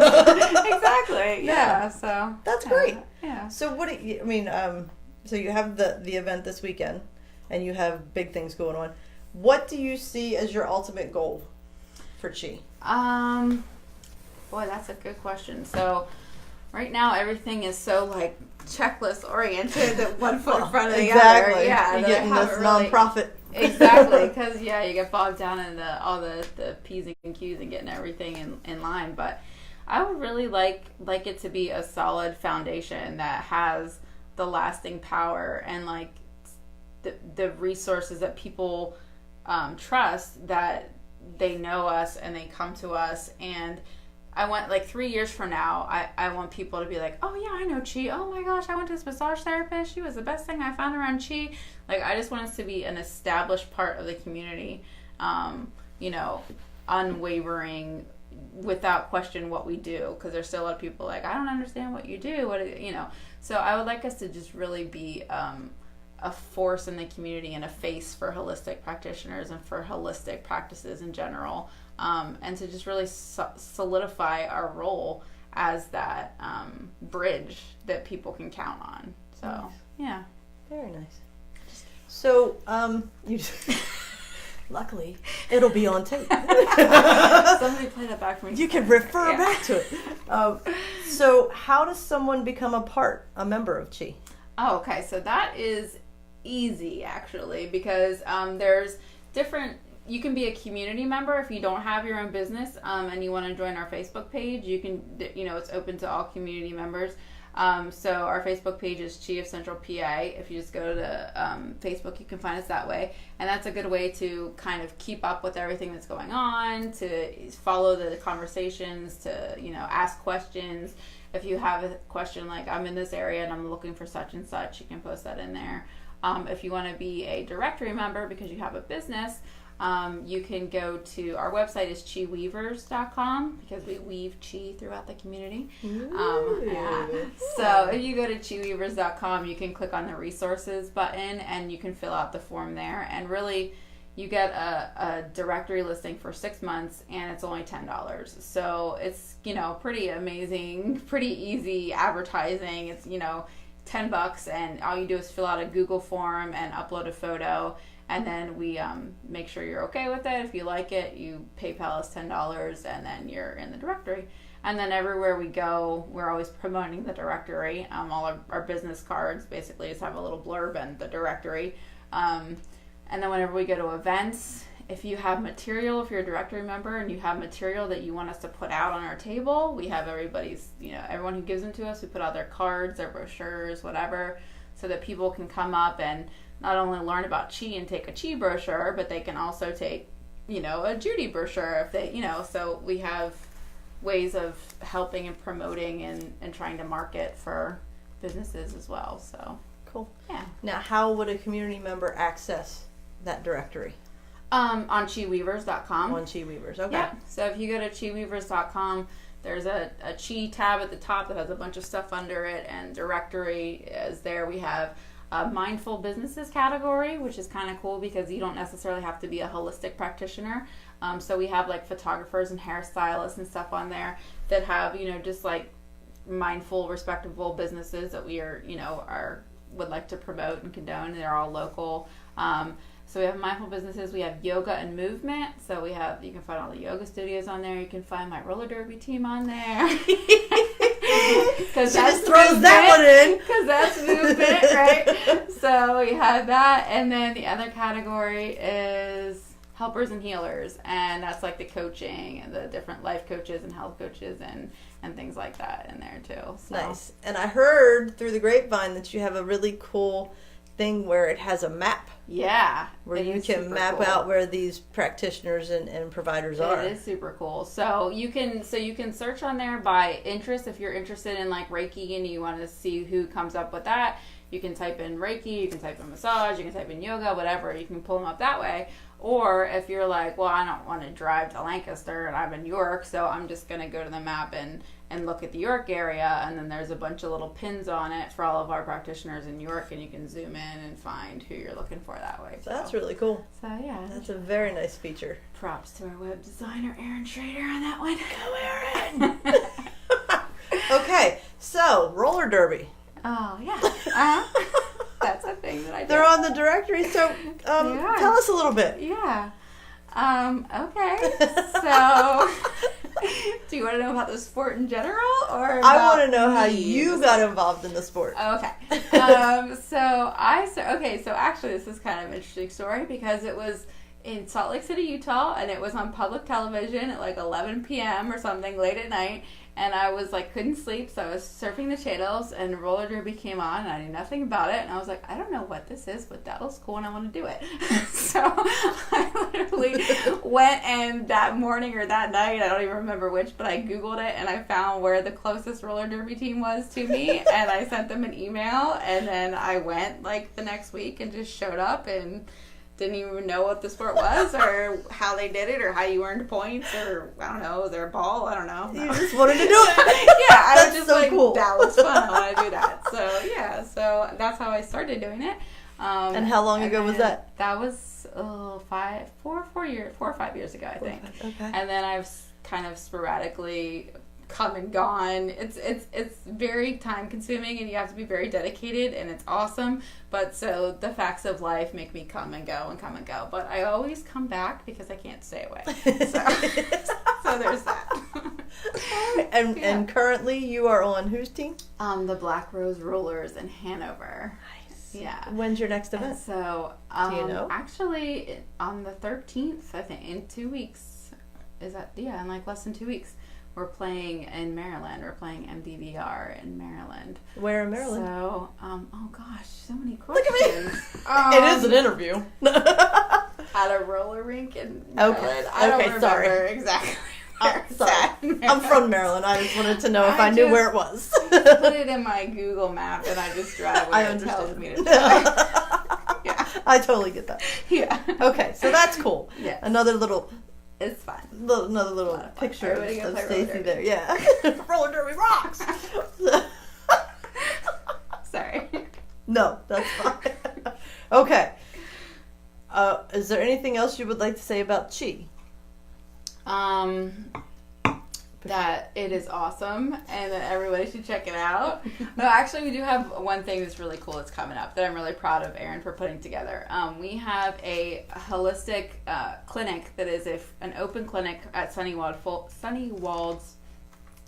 Exactly. Yeah. So that's great. Yeah. So what do you, so you have the event this weekend, and you have big things going on. What do you see as your ultimate goal for Chi? Boy, that's a good question. So right now everything is so like checklist oriented, that one foot in front of the other. Yeah, you're getting this nonprofit. Exactly, because you get bogged down in all the P's and Q's and getting everything in line. But I would really like it to be a solid foundation that has the lasting power and like the resources that people trust, that they know us and they come to us. And I want, like, 3 years from now, I want people to be like, oh yeah, I know Chi. Oh my gosh, I went to this massage therapist. She was the best thing I found around Chi. Like, I just want us to be an established part of the community, unwavering, without question what we do, because there's still a lot of people like, I don't understand what you do. So I would like us to just really be a force in the community and a face for holistic practitioners and for holistic practices in general, and to just really solidify our role as that bridge that people can count on. So, nice. Yeah. Very nice. So, luckily, it'll be on tape. Somebody play that back for me. You can refer back to it. So how does someone become a member of Chi? Oh, okay. So that is easy, actually, because there's different... You can be a community member if you don't have your own business and you want to join our Facebook page. You can, it's open to all community members. So our Facebook page is Chi of Central PA. If you just go to Facebook, you can find us that way. And that's a good way to kind of keep up with everything that's going on, to follow the conversations, to, ask questions. If you have a question like, I'm in this area and I'm looking for such and such, you can post that in there. If you want to be a directory member because you have a business, you can go to our website is chiweavers.com because we weave chi throughout the community. So if you go to chiweavers.com, you can click on the resources button and you can fill out the form there. And really, you get a directory listing for 6 months and it's only $10. So it's, pretty amazing, pretty easy advertising. It's, $10 and all you do is fill out a Google form and upload a photo. And then we make sure you're okay with it. If you like it, you PayPal us $10 and then you're in the directory. And then everywhere we go, we're always promoting the directory. All of our business cards basically just have a little blurb in the directory. And then whenever we go to events, if you have material, if you're a directory member and you have material that you want us to put out on our table, we have everyone who gives them to us, we put out their cards, their brochures, whatever, so that people can come up and not only learn about Chi and take a Chi brochure, but they can also take, a Judy brochure if they, so we have ways of helping and promoting and trying to market for businesses as well. So cool. Yeah. Now, how would a community member access that directory? On chiweavers.com. On Chi Weavers, okay. Yeah. So if you go to chiweavers.com, there's a Chi tab at the top that has a bunch of stuff under it, and directory is there. We have a mindful businesses category, which is kind of cool because you don't necessarily have to be a holistic practitioner. So we have like photographers and hairstylists and stuff on there that have, just like mindful, respectable businesses that we would like to promote and condone. They're all local. So we have mindful businesses. We have yoga and movement. So you can find all the yoga studios on there. You can find my roller derby team on there. Because just throws that one in. Because that's movement, right? So we have that. And then the other category is helpers and healers. And that's like the coaching and the different life coaches and health coaches and things like that in there too. So. Nice. And I heard through the grapevine that you have a really cool thing where it has a map. Yeah. Where you can map out where these practitioners and providers are. It is super cool. So you can search on there by interest. If you're interested in like Reiki and you want to see who comes up with that, you can type in Reiki, you can type in massage, you can type in yoga, whatever. You can pull them up that way. Or if you're like, well, I don't want to drive to Lancaster and I'm in York, so I'm just going to go to the map and look at the York area, and then there's a bunch of little pins on it for all of our practitioners in York, and you can zoom in and find who you're looking for that way. So that's really cool. So yeah. That's a very nice feature. Props to our web designer, Erin Schrader, on that one. Go, Erin! Okay, so roller derby. Oh, yeah. Uh-huh. That's a thing that I do. They're on the directory, so tell us a little bit. Yeah. Okay. So, do you want to know about the sport in general, or I want to know how you got involved in the sport. Okay. So actually, this is kind of an interesting story because it was in Salt Lake City, Utah, and it was on public television at like 11 p.m. or something late at night. And I was like, couldn't sleep, so I was surfing the channels, and roller derby came on, and I knew nothing about it, and I was like, I don't know what this is, but that looks cool, and I want to do it. So I literally went, and that morning or that night, I don't even remember which, but I Googled it, and I found where the closest roller derby team was to me, and I sent them an email, and then I went like the next week and just showed up and didn't even know what the sport was or how they did it or how you earned points or I don't know, was there a ball? I don't know. You just wanted to do it. Yeah, I was just so like, cool. That was fun. I want to do that. So yeah, so that's how I started doing it. And how long ago was that? That was 4 or 5 years ago, I think. Okay. And then I've kind of sporadically come and gone. It's very time consuming and you have to be very dedicated and it's awesome. But so the facts of life make me come and go. But I always come back because I can't stay away. So there's that. And currently you are on whose team? The Black Rose Rollers in Hanover. Nice. Yeah. When's your next event? So do you know? Actually on the 13th, I think, in 2 weeks. In like less than 2 weeks. we're playing in Maryland. We're playing MDVR in Maryland. Where in Maryland? So, oh gosh, so many Look questions. at me. It is an interview. At a roller rink in Maryland. I don't remember sorry. exactly. Sorry. I'm from Maryland. I just wanted to know if I knew where it was. Put it in my Google map and I just drive where it tells me to drive. Yeah. I totally get that. Yeah. Okay, so that's cool. Yeah. Another little... It's fun. Another little picture of Stacey there. Yeah. Roller derby rocks! Sorry. No, that's fine. Okay. Is there anything else you would like to say about Chi? That it is awesome and that everybody should check it out. No, actually, we do have one thing that's really cool that's coming up that I'm really proud of Erin for putting together. We have a holistic clinic that is an open clinic at Sunnywald's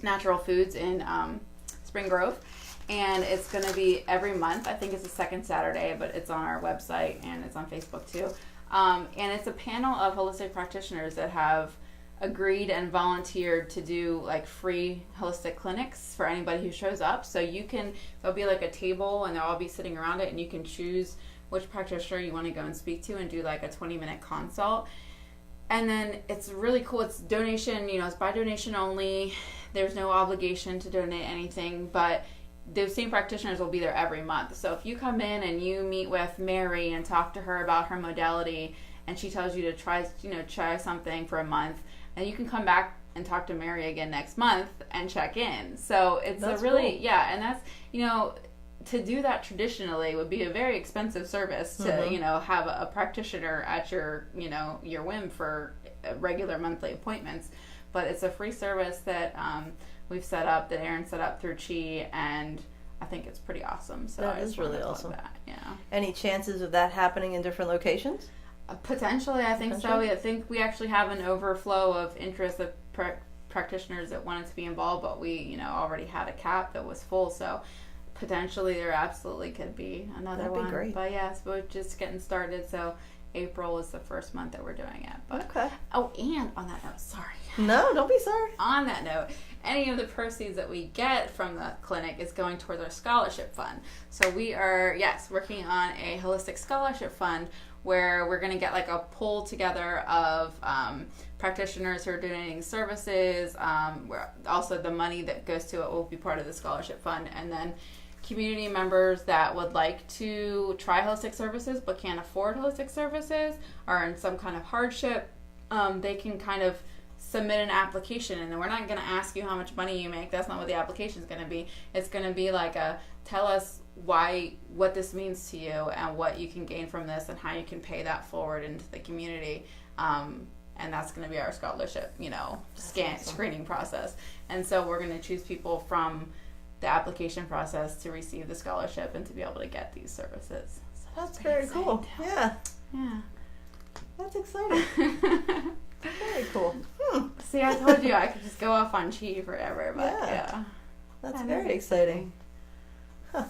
Natural Foods in Spring Grove. And it's going to be every month. I think it's the second Saturday, but it's on our website and it's on Facebook too. And it's a panel of holistic practitioners that have agreed and volunteered to do like free holistic clinics for anybody who shows up. So there'll be like a table and they'll all be sitting around it and you can choose which practitioner you want to go and speak to and do like a 20-minute consult. And then it's really cool. It's donation, it's by donation only. There's no obligation to donate anything, but those same practitioners will be there every month. So if you come in and you meet with Mary and talk to her about her modality and she tells you to try something for a month, and you can come back and talk to Mary again next month and check in. So that's cool. And that's, to do that traditionally would be a very expensive service to, have a practitioner at your whim for regular monthly appointments. But it's a free service that we've set up, that Erin set up through Chi, and I think it's pretty awesome. So that is really awesome. That, Any chances of that happening in different locations? Potentially, I think so. I think we actually have an overflow of interest of practitioners that wanted to be involved, but we, already had a cap that was full. So potentially, there absolutely could be another one. That'd be great. But yes, we're just getting started. So April is the first month that we're doing it. But, okay. Oh, and on that note, sorry. No, don't be sorry. On that note, any of the proceeds that we get from the clinic is going towards our scholarship fund. So we are, working on a holistic scholarship fund where we're going to get like a pool together of practitioners who are donating services. Where also the money that goes to it will be part of the scholarship fund. And then community members that would like to try holistic services but can't afford holistic services or in some kind of hardship, they can kind of submit an application, and we're not going to ask you how much money you make. That's not what the application is going to be. It's going to be like tell us what this means to you and what you can gain from this and how you can pay that forward into the community. And that's going to be our scholarship, screening process. And so we're going to choose people from the application process to receive the scholarship and to be able to get these services. So that's very cool. Yeah. That's exciting. Very cool. See, I told you I could just go off on Chi forever, but that's very exciting. Huh.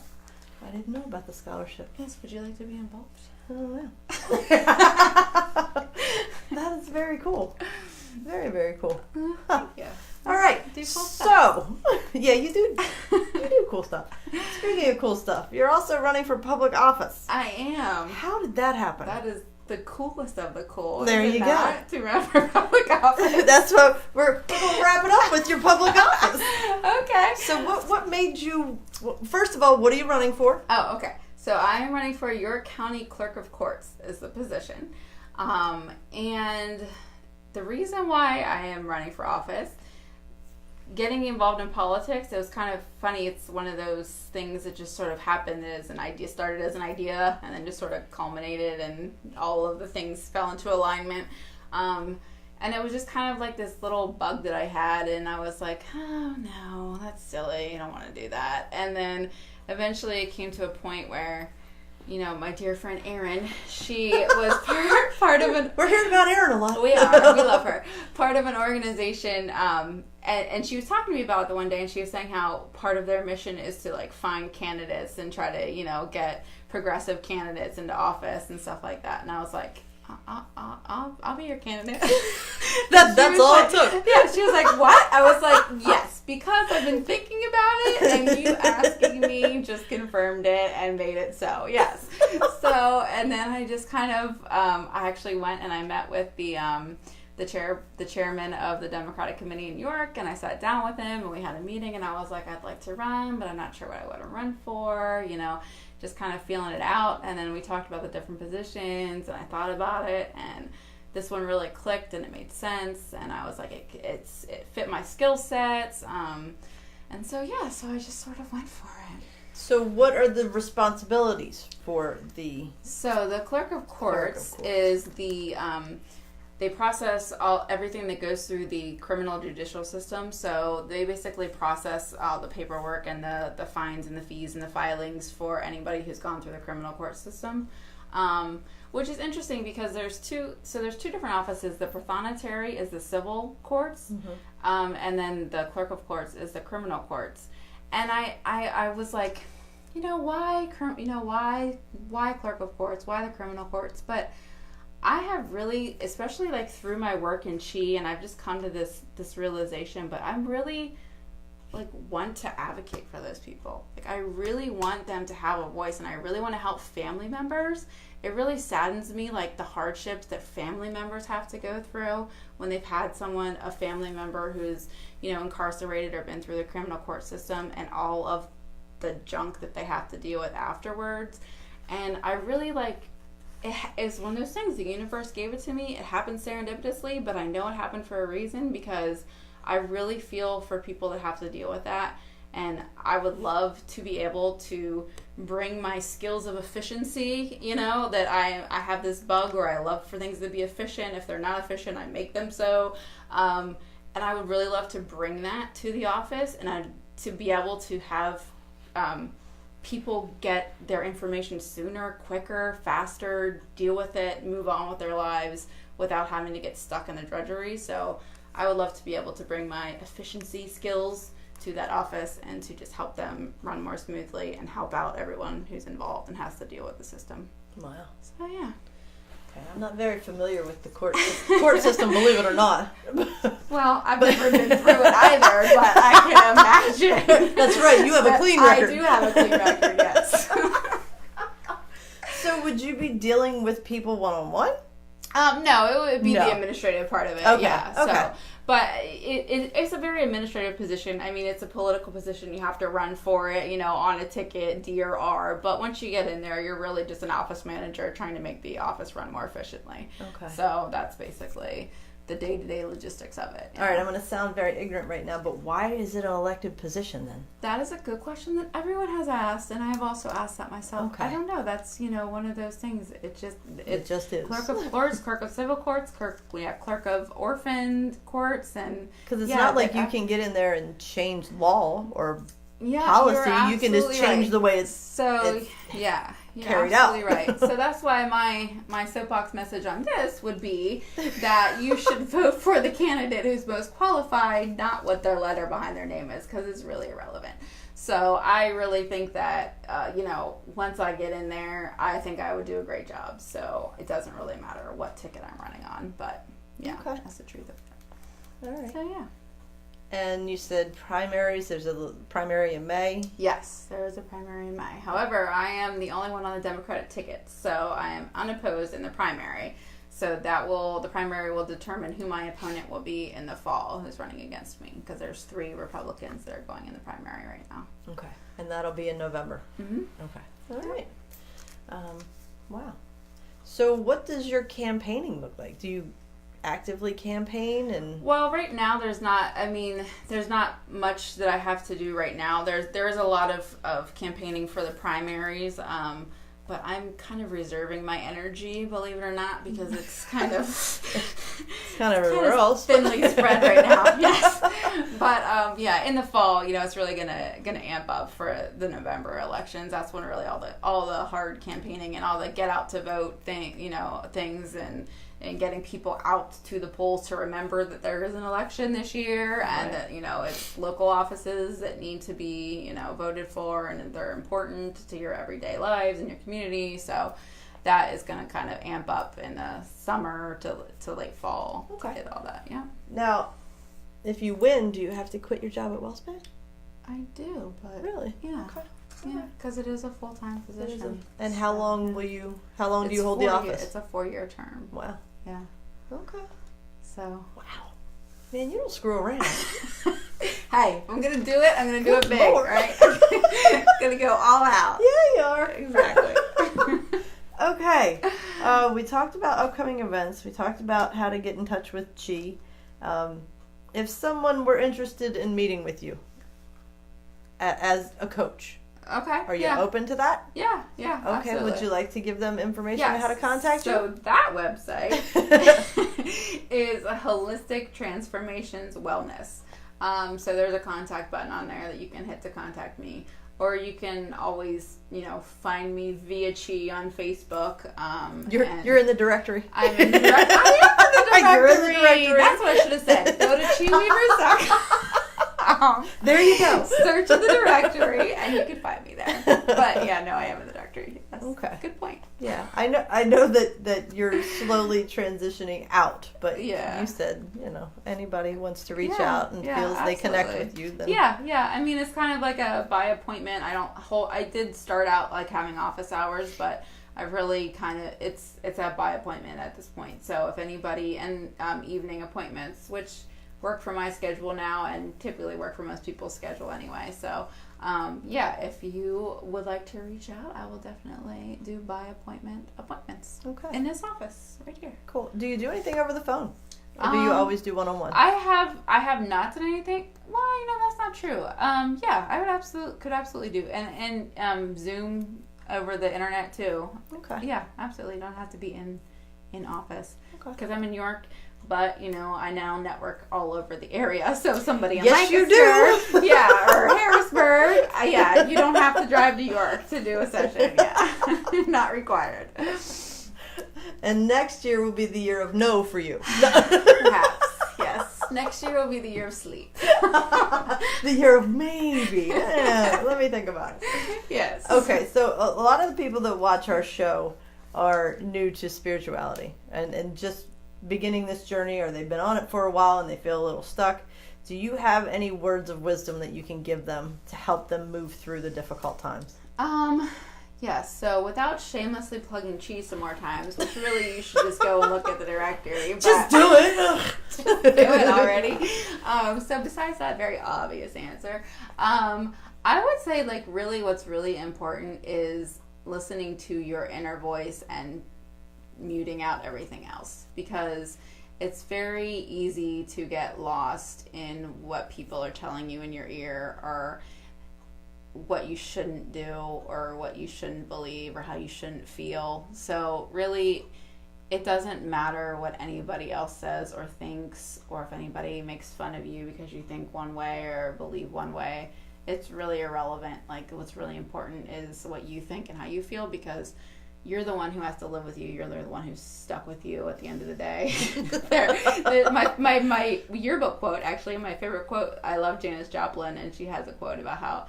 I didn't know about the scholarship. Yes, would you like to be involved? Oh, yeah. That is very cool. Very, very cool. Huh. Yeah. All right. Do cool stuff. So, you do cool stuff. Speaking of cool stuff, you're also running for public office. I am. How did that happen? That is the coolest of the cool. There you go. To run for public office. That's what we're going to wrap it up with, your public office. Okay. So what made you, first of all, what are you running for? Oh, okay. So I am running for York County Clerk of Courts is the position. And the reason why I am running for office, getting involved in politics, it was kind of funny. It's one of those things that just sort of happened as an idea, started as an idea, and then just sort of culminated, and all of the things fell into alignment. And it was just kind of like this little bug that I had, and I was like, oh no, that's silly. I don't want to do that. And then eventually it came to a point where, my dear friend Erin, she was part of an... We're hearing about Erin a lot. We are. We love her. Part of an organization, and she was talking to me about it the one day, and she was saying how part of their mission is to, find candidates and try to, get progressive candidates into office and stuff like that. And I was like, I'll be your candidate. That's all it took. Yeah, she was like, what? I was like, yes, because I've been thinking about it, and you asking me just confirmed it and made it so, yes. So, and then I just kind of, I actually went and I met with the chairman of the Democratic Committee in New York, and I sat down with him, and we had a meeting, and I was like, I'd like to run, but I'm not sure what I want to run for, just kind of feeling it out. And then we talked about the different positions, and I thought about it, and this one really clicked, and it made sense, and I was like, it fit my skill sets, and so I just sort of went for it. So what are the responsibilities for the... So the clerk of courts is the... they process everything that goes through the criminal judicial system. So they basically process all the paperwork and the fines and the fees and the filings for anybody who's gone through the criminal court system. Which is interesting because there's two different offices. The prothonotary is the civil courts, and then the clerk of courts is the criminal courts. And I was like, why clerk of courts? Why the criminal courts? But I have really, especially like through my work in Chi, and I've just come to this realization, but I'm really want to advocate for those people. I really want them to have a voice, and I really want to help family members. It really saddens me, the hardships that family members have to go through when they've had a family member who's, incarcerated or been through the criminal court system, and all of the junk that they have to deal with afterwards. And I really it's one of those things. The universe gave it to me. It happened serendipitously, but I know it happened for a reason, because I really feel for people that have to deal with that. And I would love to be able to bring my skills of efficiency, that I have this bug where I love for things to be efficient. If they're not efficient, I make them so. And I would really love to bring that to the office, and to be able to have people get their information sooner, quicker, faster, deal with it, move on with their lives without having to get stuck in the drudgery. So I would love to be able to bring my efficiency skills to that office and to just help them run more smoothly and help out everyone who's involved and has to deal with the system. Wow. So yeah. Okay, I'm not very familiar with the court system, believe it or not. Well, I've never been through it either, but I can imagine. That's right, you have a clean record. I do have a clean record, yes. So would you be dealing with people one-on-one? No, it would be the administrative part of it. Okay. Yeah. Okay. So, but it's a very administrative position. I mean, it's a political position. You have to run for it, on a ticket, D or R. But once you get in there, you're really just an office manager trying to make the office run more efficiently. Okay. So that's basically the day-to-day logistics of it. All right, I'm going to sound very ignorant right now, but why is it an elected position then? That is a good question that everyone has asked, and I have also asked that myself. Okay. I don't know. That's, one of those things. It just is. Clerk of courts, clerk of civil courts, clerk of orphaned courts, and because it's not like you can get in there and change law or Yeah, policy, you can just change the way it's carried out. Right. So that's why my soapbox message on this would be that you should vote for the candidate who's most qualified, not what their letter behind their name is, because it's really irrelevant. So I really think that, once I get in there, I think I would do a great job. So it doesn't really matter what ticket I'm running on, but yeah, that's the truth of it. All right. So yeah. And you said primaries, there's a primary in May? Yes, there is a primary in May. However, I am the only one on the Democratic ticket, so I am unopposed in the primary. So the primary will determine who my opponent will be in the fall, who's running against me, because there's 3 Republicans that are going in the primary right now. Okay. And that'll be in November? Mm-hmm. Okay. All right. Wow. So what does your campaigning look like? Do you actively campaign? And well, right now there's not much that I have to do right now. There is a lot of campaigning for the primaries, but I'm kind of reserving my energy, believe it or not, because it's kind of everywhere else thinly spread right now. Yes, but in the fall, it's really gonna amp up for the November elections. That's when really all the hard campaigning and all the get out to vote things and getting people out to the polls to remember that there is an election this year, and that it's local offices that need to be voted for, and they're important to your everyday lives and your community. So that is going to kind of amp up in the summer to late fall. Okay. To get all that, yeah. Now, if you win, do you have to quit your job at WellSpan? I do, but Really? yeah. Okay. Yeah, because it is a full-time position. And how long do you hold the office? It's a 4-year term. Wow. Yeah. Okay. So. Wow. Man, you don't screw around. Hey, if I'm going to do it, I'm going to do it big, Lord. right? Going to go all out. Yeah, you are. Exactly. Okay. We talked about upcoming events. We talked about how to get in touch with Chi. If someone were interested in meeting with you as a coach, Okay. are you open to that? Yeah. Okay. Absolutely. Would you like to give them information on how to contact you? So that website is a Holistic Transformations Wellness. So there's a contact button on there that you can hit to contact me. Or you can always, find me via Chi on Facebook. You're in the directory. I'm in the directory. You're in the directory. That's what I should have said. Go to chiweavers.com. There you go. Search in the directory, and you can find me there. But yeah, no, I am in the directory. That's Okay. Good point. Yeah, I know that you're slowly transitioning out, but Yeah. you said, anybody wants to reach Yeah, out and yeah, feels they connect absolutely. with you, then Yeah. I mean, it's kind of like a by appointment. I did start out like having office hours, but I've really it's a by appointment at this point. So if anybody, and evening appointments, which work for my schedule now and typically work for most people's schedule anyway. So if you would like to reach out, I will definitely do by appointments Okay. in this office right here. Cool. Do you do anything over the phone? Or do you always do one-on-one? I have not done anything. Well, that's not true. I could absolutely do, and Zoom over the internet too. Okay. Yeah, absolutely. Don't have to be in office Okay. because I'm in New York. But I now network all over the area. So if somebody in Yes, you Lancaster, do. or Harrisburg, you don't have to drive to York to do a session. Yeah, not required. And next year will be the year of no for you. Perhaps, yes. Next year will be the year of sleep. The year of maybe. Yeah, let me think about it. Yes. Okay, so a lot of the people that watch our show are new to spirituality and just beginning this journey, or they've been on it for a while and they feel a little stuck. Do you have any words of wisdom that you can give them to help them move through the difficult times? Yes, so without shamelessly plugging Chi some more times, which really you should just go and look at the directory. But Just do it. Just do it already. So besides that very obvious answer, I would say really what's really important is listening to your inner voice and muting out everything else, because it's very easy to get lost in what people are telling you in your ear, or what you shouldn't do, or what you shouldn't believe, or how you shouldn't feel. So really, it doesn't matter what anybody else says or thinks, or if anybody makes fun of you because you think one way or believe one way. It's really irrelevant. What's really important is what you think and how you feel, because you're the one who has to live with you. You're the one who's stuck with you at the end of the day. My yearbook quote, actually, my favorite quote, I love Janis Joplin, and she has a quote about how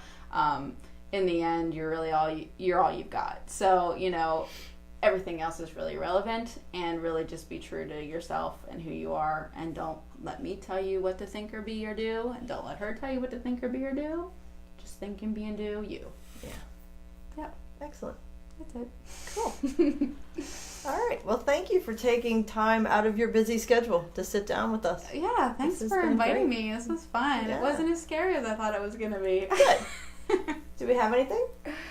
in the end, you're all you've got. So, everything else is really irrelevant, and really just be true to yourself and who you are, and don't let me tell you what to think or be or do, and don't let her tell you what to think or be or do. Just think and be and do you. Yeah. Yep. Excellent. That's it. Cool. All right. Well, thank you for taking time out of your busy schedule to sit down with us. Yeah, thanks This has for been inviting great. me. This was fun. Yeah. It wasn't as scary as I thought it was going to be. Good. Do we have anything?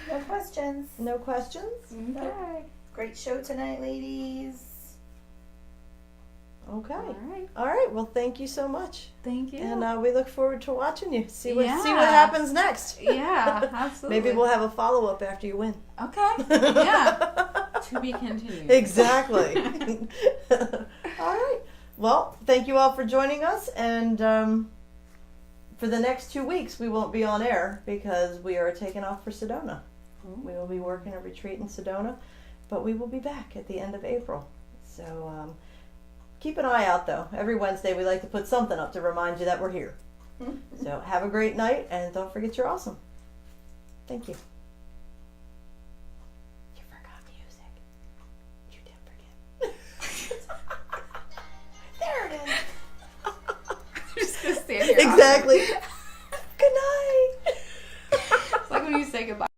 No questions. No questions? Okay. Great show tonight, ladies. Okay. All right. All right. Well, thank you so much. Thank you. And we look forward to watching you. See what Yeah. happens next. Yeah, absolutely. Maybe we'll have a follow-up after you win. Okay. Yeah. To be continued. Exactly. All right. Well, thank you all for joining us. And for the next 2 weeks, we won't be on air because we are taking off for Sedona. We will be working a retreat in Sedona, but we will be back at the end of April. So keep an eye out, though. Every Wednesday, we like to put something up to remind you that we're here. So have a great night, and don't forget you're awesome. Thank you. You forgot music. Just stand here. Exactly. Good night. It's like when you say goodbye.